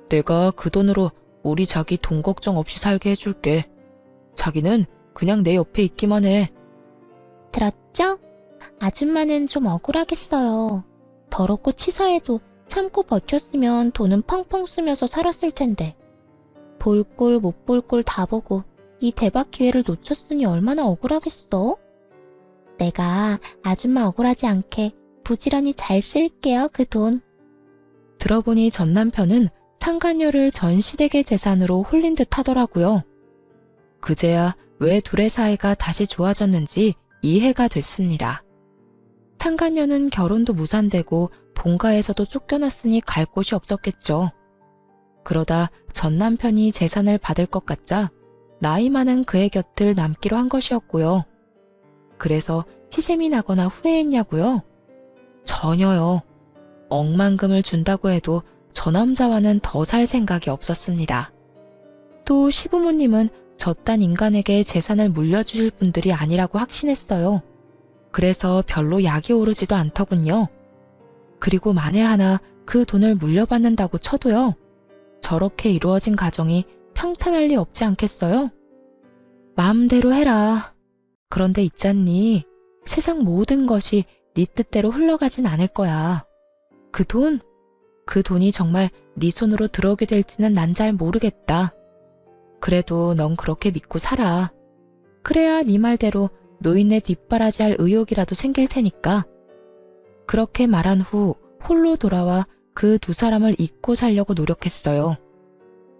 내가 그 돈으로 우리 자기 돈 걱정 없이 살게 해줄게. 자기는 그냥 내 옆에 있기만 해. 들었죠? 아줌마는 좀 억울하겠어요. 더럽고 치사해도 참고 버텼으면 돈은 펑펑 쓰면서 살았을 텐데. 볼 꼴 못 볼 꼴 다 보고 이 대박 기회를 놓쳤으니 얼마나 억울하겠어? 내가 아줌마 억울하지 않게 부지런히 잘 쓸게요, 그 돈. 들어보니 전 남편은 상간녀를 전 시댁의 재산으로 홀린 듯 하더라고요. 그제야 왜 둘의 사이가 다시 좋아졌는지 이해가 됐습니다. 상간녀는 결혼도 무산되고 본가에서도 쫓겨났으니 갈 곳이 없었겠죠. 그러다 전 남편이 재산을 받을 것 같자 나이 많은 그의 곁을 남기로 한 것이었고요. 그래서 시샘이 나거나 후회했냐고요? 전혀요. 억만금을 준다고 해도 저 남자와는 더 살 생각이 없었습니다. 또 시부모님은 저딴 인간에게 재산을 물려주실 분들이 아니라고 확신했어요. 그래서 별로 약이 오르지도 않더군요. 그리고 만에 하나 그 돈을 물려받는다고 쳐도요. 저렇게 이루어진 가정이 평탄할 리 없지 않겠어요? 마음대로 해라. 그런데 있잖니. 세상 모든 것이 네 뜻대로 흘러가진 않을 거야. 그 돈? 그 돈이 정말 네 손으로 들어오게 될지는 난 잘 모르겠다. 그래도 넌 그렇게 믿고 살아. 그래야 네 말대로 노인네 뒷바라지할 의욕이라도 생길 테니까. 그렇게 말한 후 홀로 돌아와 그 두 사람을 잊고 살려고 노력했어요.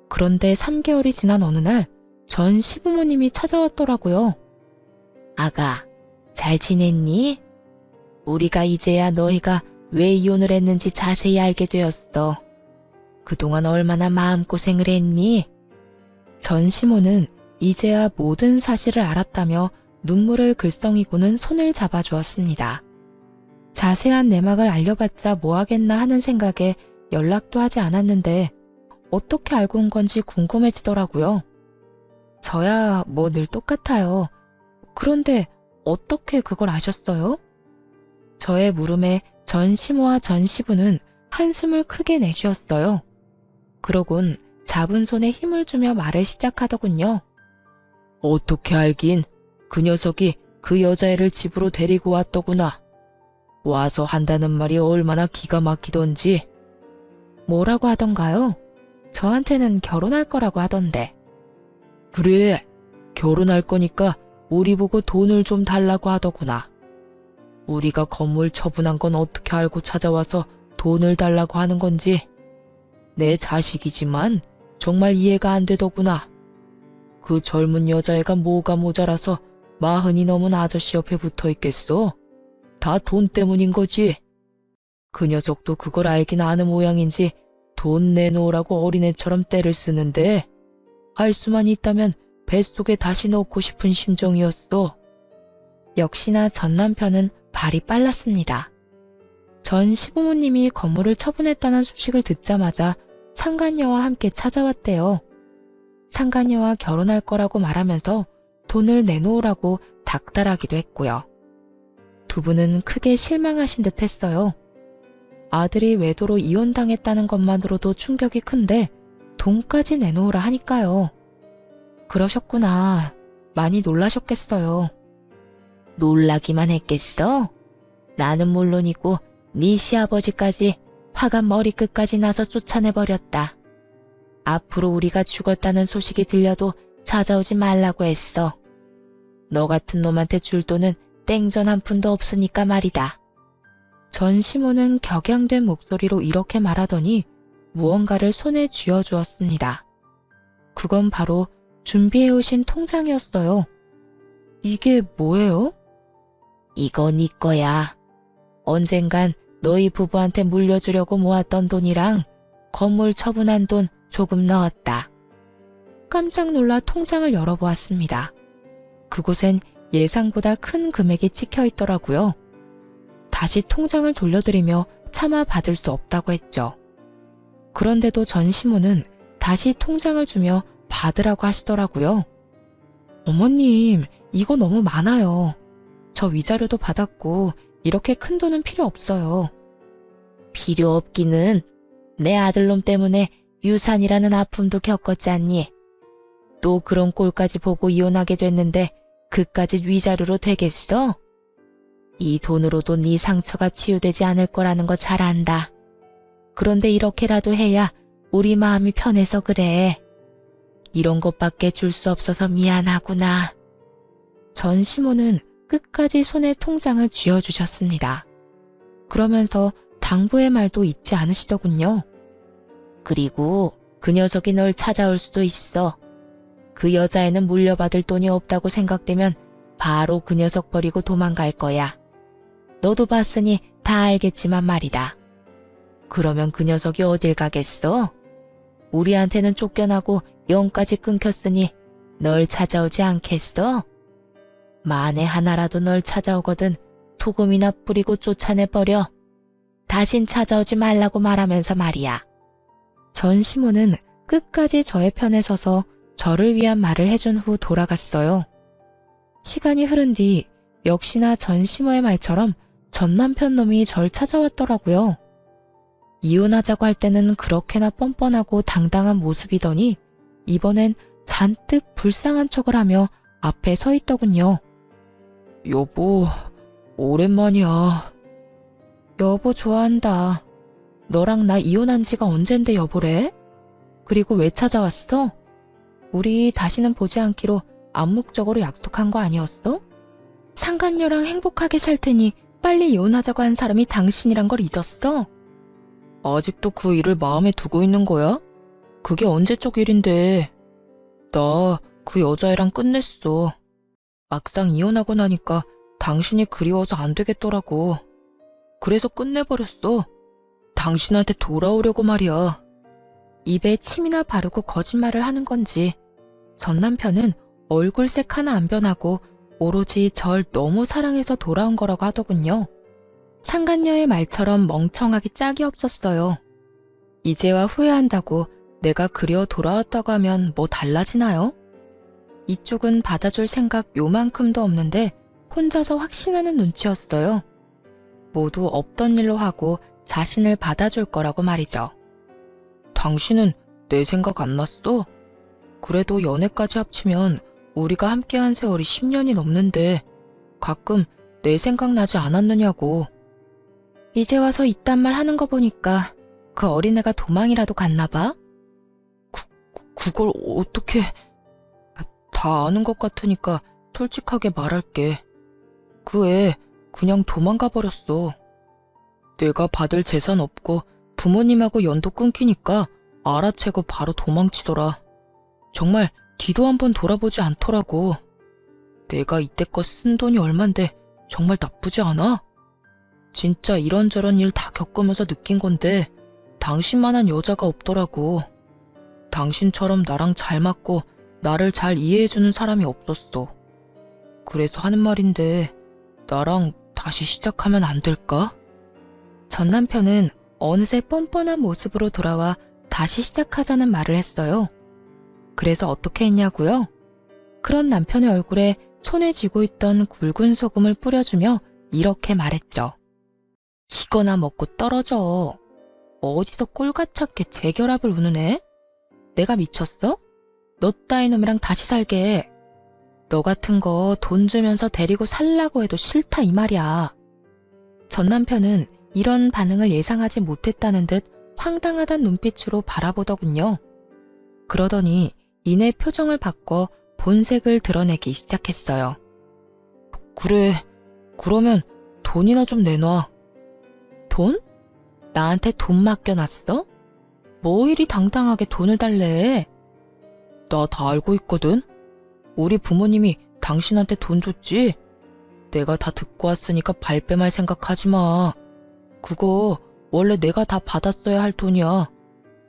그런데 3개월이 지난 어느 날 전 시부모님이 찾아왔더라고요. 아가, 잘 지냈니? 우리가 이제야 너희가 왜 이혼을 했는지 자세히 알게 되었어. 그동안 얼마나 마음고생을 했니? 전 시모는 이제야 모든 사실을 알았다며 눈물을 글썽이고는 손을 잡아주었습니다. 자세한 내막을 알려봤자 뭐하겠나 하는 생각에 연락도 하지 않았는데 어떻게 알고 온 건지 궁금해지더라고요. 저야 뭐 늘 똑같아요. 그런데 어떻게 그걸 아셨어요? 저의 물음에 전 시모와 전 시부는 한숨을 크게 내쉬었어요. 그러곤 잡은 손에 힘을 주며 말을 시작하더군요. 어떻게 알긴? 그 녀석이 그 여자애를 집으로 데리고 왔더구나. 와서 한다는 말이 얼마나 기가 막히던지. 뭐라고 하던가요? 저한테는 결혼할 거라고 하던데. 그래, 결혼할 거니까 우리 보고 돈을 좀 달라고 하더구나. 우리가 건물 처분한 건 어떻게 알고 찾아와서 돈을 달라고 하는 건지. 내 자식이지만 정말 이해가 안 되더구나. 그 젊은 여자애가 뭐가 모자라서 40이 넘은 아저씨 옆에 붙어 있겠어? 다 돈 때문인 거지. 그 녀석도 그걸 알긴 아는 모양인지 돈 내놓으라고 어린애처럼 떼를 쓰는데 할 수만 있다면 뱃속에 다시 넣고 싶은 심정이었어. 역시나 전 남편은 발이 빨랐습니다. 전 시부모님이 건물을 처분했다는 소식을 듣자마자 상간녀와 함께 찾아왔대요. 상간녀와 결혼할 거라고 말하면서 돈을 내놓으라고 닥달하기도 했고요. 두 분은 크게 실망하신 듯 했어요. 아들이 외도로 이혼당했다는 것만으로도 충격이 큰데 돈까지 내놓으라 하니까요. 그러셨구나. 많이 놀라셨겠어요. 놀라기만 했겠어? 나는 물론이고 네 시아버지까지 화가 머리끝까지 나서 쫓아내버렸다. 앞으로 우리가 죽었다는 소식이 들려도 찾아오지 말라고 했어. 너 같은 놈한테 줄 돈은 땡전 한 푼도 없으니까 말이다. 전 시모는 격양된 목소리로 이렇게 말하더니 무언가를 손에 쥐어주었습니다. 그건 바로 준비해오신 통장이었어요. 이게 뭐예요? 이거 네 거야. 언젠간 너희 부부한테 물려주려고 모았던 돈이랑 건물 처분한 돈 조금 넣었다. 깜짝 놀라 통장을 열어보았습니다. 그곳엔 예상보다 큰 금액이 찍혀 있더라고요. 다시 통장을 돌려드리며 차마 받을 수 없다고 했죠. 그런데도 전 시모는 다시 통장을 주며 받으라고 하시더라고요. 어머님, 이거 너무 많아요. 저 위자료도 받았고 이렇게 큰 돈은 필요 없어요. 필요 없기는 내 아들놈 때문에 유산이라는 아픔도 겪었지 않니? 또 그런 꼴까지 보고 이혼하게 됐는데 그까짓 위자료로 되겠어? 이 돈으로도 네 상처가 치유되지 않을 거라는 거 잘 안다. 그런데 이렇게라도 해야 우리 마음이 편해서 그래. 이런 것밖에 줄 수 없어서 미안하구나. 전 시모는 끝까지 손에 통장을 쥐어주셨습니다. 그러면서 당부의 말도 잊지 않으시더군요. 그리고 그 녀석이 널 찾아올 수도 있어. 그 여자애는 물려받을 돈이 없다고 생각되면 바로 그 녀석 버리고 도망갈 거야. 너도 봤으니 다 알겠지만 말이다. 그러면 그 녀석이 어딜 가겠어? 우리한테는 쫓겨나고 영까지 끊겼으니 널 찾아오지 않겠어? 만에 하나라도 널 찾아오거든 소금이나 뿌리고 쫓아내버려. 다신 찾아오지 말라고 말하면서 말이야. 전 시모는 끝까지 저의 편에 서서 저를 위한 말을 해준 후 돌아갔어요. 시간이 흐른 뒤 역시나 전 시모의 말처럼 전 남편 놈이 절 찾아왔더라고요. 이혼하자고 할 때는 그렇게나 뻔뻔하고 당당한 모습이더니 이번엔 잔뜩 불쌍한 척을 하며 앞에 서 있더군요. 여보, 오랜만이야. 여보 좋아한다. 너랑 나 이혼한 지가 언젠데 여보래? 그리고 왜 찾아왔어? 우리 다시는 보지 않기로 암묵적으로 약속한 거 아니었어? 상간녀랑 행복하게 살 테니 빨리 이혼하자고 한 사람이 당신이란 걸 잊었어? 아직도 그 일을 마음에 두고 있는 거야? 그게 언제적 일인데. 나 그 여자애랑 끝냈어. 막상 이혼하고 나니까 당신이 그리워서 안 되겠더라고. 그래서 끝내버렸어. 당신한테 돌아오려고 말이야. 입에 침이나 바르고 거짓말을 하는 건지 전 남편은 얼굴색 하나 안 변하고 오로지 절 너무 사랑해서 돌아온 거라고 하더군요. 상간녀의 말처럼 멍청하기 짝이 없었어요. 이제와 후회한다고 내가 그리워 돌아왔다고 하면 뭐 달라지나요? 이쪽은 받아줄 생각 요만큼도 없는데 혼자서 확신하는 눈치였어요. 모두 없던 일로 하고 자신을 받아줄 거라고 말이죠. 당신은 내 생각 안 났어? 그래도 연애까지 합치면 우리가 함께한 세월이 10년이 넘는데 가끔 내 생각 나지 않았느냐고. 이제 와서 이딴 말 하는 거 보니까 그 어린애가 도망이라도 갔나 봐? 그걸 어떻게... 다 아는 것 같으니까 솔직하게 말할게. 그 애 그냥 도망가 버렸어. 내가 받을 재산 없고 부모님하고 연도 끊기니까 알아채고 바로 도망치더라. 정말 뒤도 한번 돌아보지 않더라고. 내가 이때껏 쓴 돈이 얼만데 정말 나쁘지 않아? 진짜 이런저런 일 다 겪으면서 느낀 건데 당신만한 여자가 없더라고. 당신처럼 나랑 잘 맞고 나를 잘 이해해주는 사람이 없었어. 그래서 하는 말인데 나랑 다시 시작하면 안 될까? 전 남편은 어느새 뻔뻔한 모습으로 돌아와 다시 시작하자는 말을 했어요. 그래서 어떻게 했냐고요? 그런 남편의 얼굴에 손에 쥐고 있던 굵은 소금을 뿌려주며 이렇게 말했죠. 이거나 먹고 떨어져. 어디서 꼴같았게 재결합을 우는 애? 내가 미쳤어? 너 따위 놈이랑 다시 살게. 너 같은 거 돈 주면서 데리고 살라고 해도 싫다 이 말이야. 전 남편은 이런 반응을 예상하지 못했다는 듯 황당하단 눈빛으로 바라보더군요. 그러더니 이내 표정을 바꿔 본색을 드러내기 시작했어요. 그래, 그러면 돈이나 좀 내놔. 돈? 나한테 돈 맡겨놨어? 뭐 이리 당당하게 돈을 달래? 나 다 알고 있거든. 우리 부모님이 당신한테 돈 줬지? 내가 다 듣고 왔으니까 발뺌할 생각하지 마. 그거 원래 내가 다 받았어야 할 돈이야.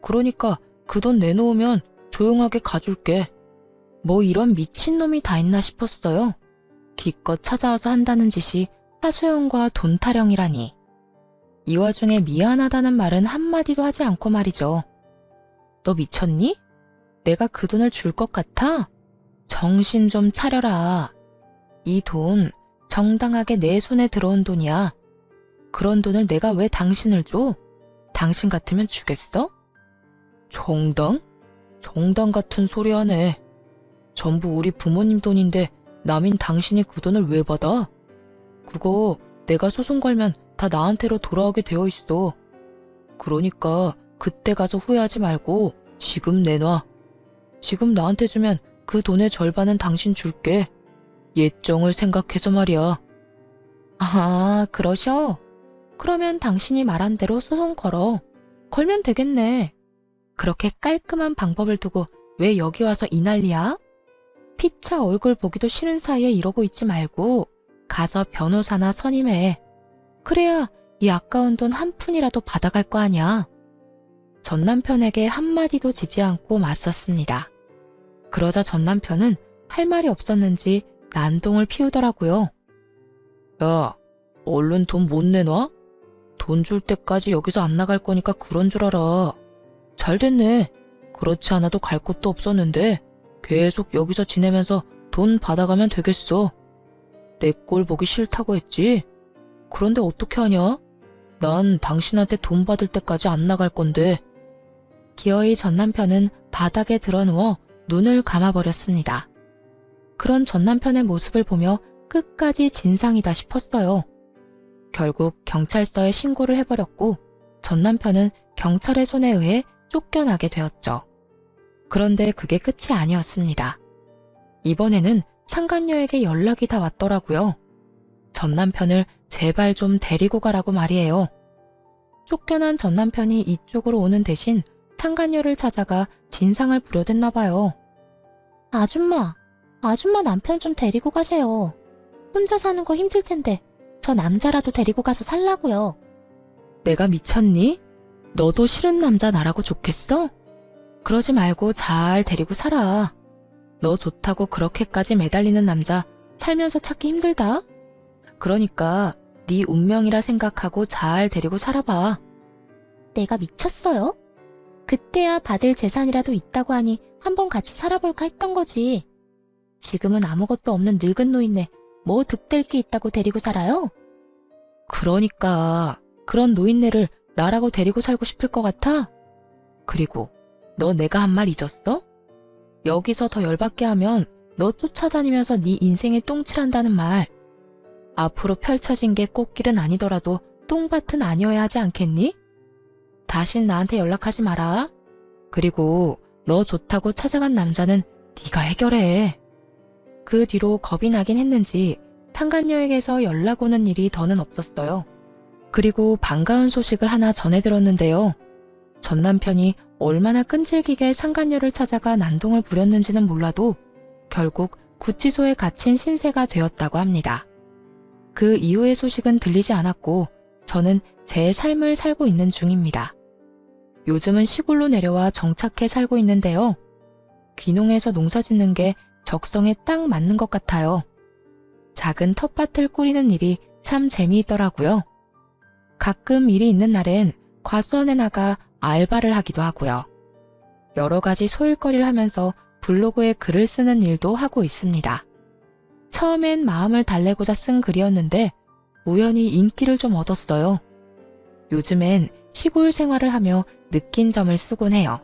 그러니까 그 돈 내놓으면 조용하게 가줄게. 뭐 이런 미친놈이 다 있나 싶었어요. 기껏 찾아와서 한다는 짓이 하소연과 돈 타령이라니. 이 와중에 미안하다는 말은 한마디도 하지 않고 말이죠. 너 미쳤니? 내가 그 돈을 줄 것 같아? 정신 좀 차려라. 이 돈 정당하게 내 손에 들어온 돈이야. 그런 돈을 내가 왜 당신을 줘? 당신 같으면 주겠어? 정당? 정당 같은 소리 하네. 전부 우리 부모님 돈인데 남인 당신이 그 돈을 왜 받아? 그거 내가 소송 걸면 다 나한테로 돌아오게 되어 있어. 그러니까 그때 가서 후회하지 말고 지금 내놔. 지금 나한테 주면 그 돈의 절반은 당신 줄게. 예정을 생각해서 말이야. 아, 그러셔? 그러면 당신이 말한 대로 소송 걸어. 걸면 되겠네. 그렇게 깔끔한 방법을 두고 왜 여기 와서 이 난리야? 피차 얼굴 보기도 싫은 사이에 이러고 있지 말고 가서 변호사나 선임해. 그래야 이 아까운 돈 한 푼이라도 받아갈 거 아냐. 전 남편에게 한마디도 지지 않고 맞섰습니다. 그러자 전 남편은 할 말이 없었는지 난동을 피우더라고요. 야, 얼른 돈 못 내놔? 돈 줄 때까지 여기서 안 나갈 거니까 그런 줄 알아. 잘 됐네. 그렇지 않아도 갈 곳도 없었는데 계속 여기서 지내면서 돈 받아가면 되겠어. 내 꼴 보기 싫다고 했지? 그런데 어떻게 하냐? 난 당신한테 돈 받을 때까지 안 나갈 건데. 기어이 전 남편은 바닥에 드러누워 눈을 감아버렸습니다. 그런 전 남편의 모습을 보며 끝까지 진상이다 싶었어요. 결국 경찰서에 신고를 해버렸고 전 남편은 경찰의 손에 의해 쫓겨나게 되었죠. 그런데 그게 끝이 아니었습니다. 이번에는 상간녀에게 연락이 다 왔더라고요. 전 남편을 제발 좀 데리고 가라고 말이에요. 쫓겨난 전 남편이 이쪽으로 오는 대신 상간녀를 찾아가 진상을 부려댔나 봐요. 아줌마 남편 좀 데리고 가세요. 혼자 사는 거 힘들 텐데 저 남자라도 데리고 가서 살라고요. 내가 미쳤니? 너도 싫은 남자 나라고 좋겠어? 그러지 말고 잘 데리고 살아. 너 좋다고 그렇게까지 매달리는 남자 살면서 찾기 힘들다. 그러니까 네 운명이라 생각하고 잘 데리고 살아봐. 내가 미쳤어요? 그때야 받을 재산이라도 있다고 하니 한번 같이 살아볼까 했던 거지. 지금은 아무것도 없는 늙은 노인네 뭐 득될 게 있다고 데리고 살아요? 그러니까 그런 노인네를 나라고 데리고 살고 싶을 것 같아? 그리고 너 내가 한 말 잊었어? 여기서 더 열받게 하면 너 쫓아다니면서 네 인생에 똥칠한다는 말. 앞으로 펼쳐진 게 꽃길은 아니더라도 똥밭은 아니어야 하지 않겠니? 다신 나한테 연락하지 마라. 그리고 너 좋다고 찾아간 남자는 네가 해결해. 그 뒤로 겁이 나긴 했는지 상간녀에게서 연락 오는 일이 더는 없었어요. 그리고 반가운 소식을 하나 전해 들었는데요. 전 남편이 얼마나 끈질기게 상간녀를 찾아가 난동을 부렸는지는 몰라도 결국 구치소에 갇힌 신세가 되었다고 합니다. 그 이후의 소식은 들리지 않았고 저는 제 삶을 살고 있는 중입니다. 요즘은 시골로 내려와 정착해 살고 있는데요. 귀농해서 농사 짓는 게 적성에 딱 맞는 것 같아요. 작은 텃밭을 꾸리는 일이 참 재미있더라고요. 가끔 일이 있는 날엔 과수원에 나가 알바를 하기도 하고요. 여러 가지 소일거리를 하면서 블로그에 글을 쓰는 일도 하고 있습니다. 처음엔 마음을 달래고자 쓴 글이었는데 우연히 인기를 좀 얻었어요. 요즘엔 시골 생활을 하며 느낀 점을 쓰곤 해요.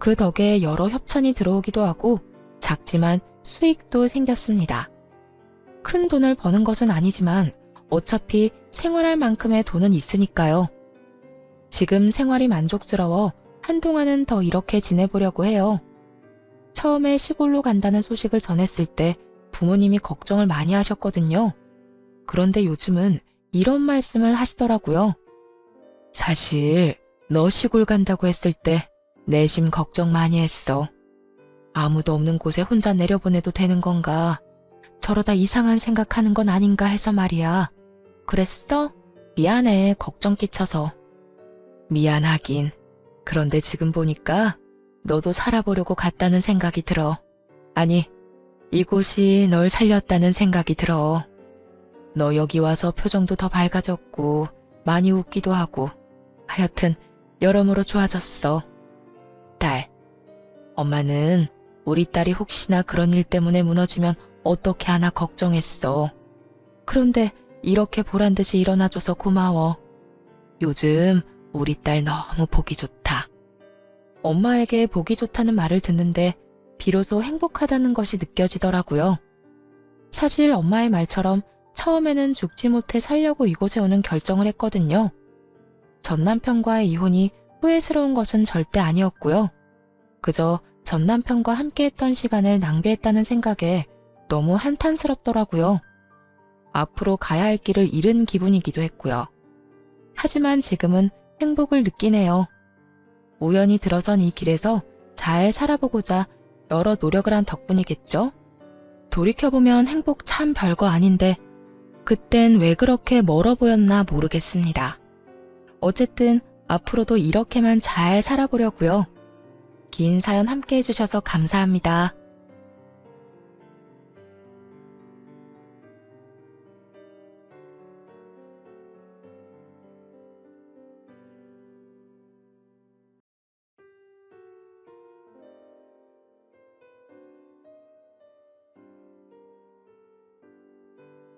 그 덕에 여러 협찬이 들어오기도 하고 작지만 수익도 생겼습니다. 큰 돈을 버는 것은 아니지만 어차피 생활할 만큼의 돈은 있으니까요. 지금 생활이 만족스러워 한동안은 더 이렇게 지내보려고 해요. 처음에 시골로 간다는 소식을 전했을 때 부모님이 걱정을 많이 하셨거든요. 그런데 요즘은 이런 말씀을 하시더라고요. 사실 너 시골 간다고 했을 때 내심 걱정 많이 했어. 아무도 없는 곳에 혼자 내려보내도 되는 건가? 저러다 이상한 생각하는 건 아닌가 해서 말이야. 그랬어? 미안해, 걱정 끼쳐서. 미안하긴. 그런데 지금 보니까 너도 살아보려고 갔다는 생각이 들어. 아니, 이곳이 널 살렸다는 생각이 들어. 너 여기 와서 표정도 더 밝아졌고 많이 웃기도 하고 하여튼 여러모로 좋아졌어. 딸, 엄마는 우리 딸이 혹시나 그런 일 때문에 무너지면 어떻게 하나 걱정했어. 그런데 이렇게 보란듯이 일어나줘서 고마워. 요즘 우리 딸 너무 보기 좋다. 엄마에게 보기 좋다는 말을 듣는데 비로소 행복하다는 것이 느껴지더라고요. 사실 엄마의 말처럼 처음에는 죽지 못해 살려고 이곳에 오는 결정을 했거든요. 전 남편과의 이혼이 후회스러운 것은 절대 아니었고요. 그저 전 남편과 함께했던 시간을 낭비했다는 생각에 너무 한탄스럽더라고요. 앞으로 가야 할 길을 잃은 기분이기도 했고요. 하지만 지금은 행복을 느끼네요. 우연히 들어선 이 길에서 잘 살아보고자 여러 노력을 한 덕분이겠죠? 돌이켜보면 행복 참 별거 아닌데 그땐 왜 그렇게 멀어 보였나 모르겠습니다. 어쨌든 앞으로도 이렇게만 잘 살아보려고요. 긴 사연 함께 해주셔서 감사합니다.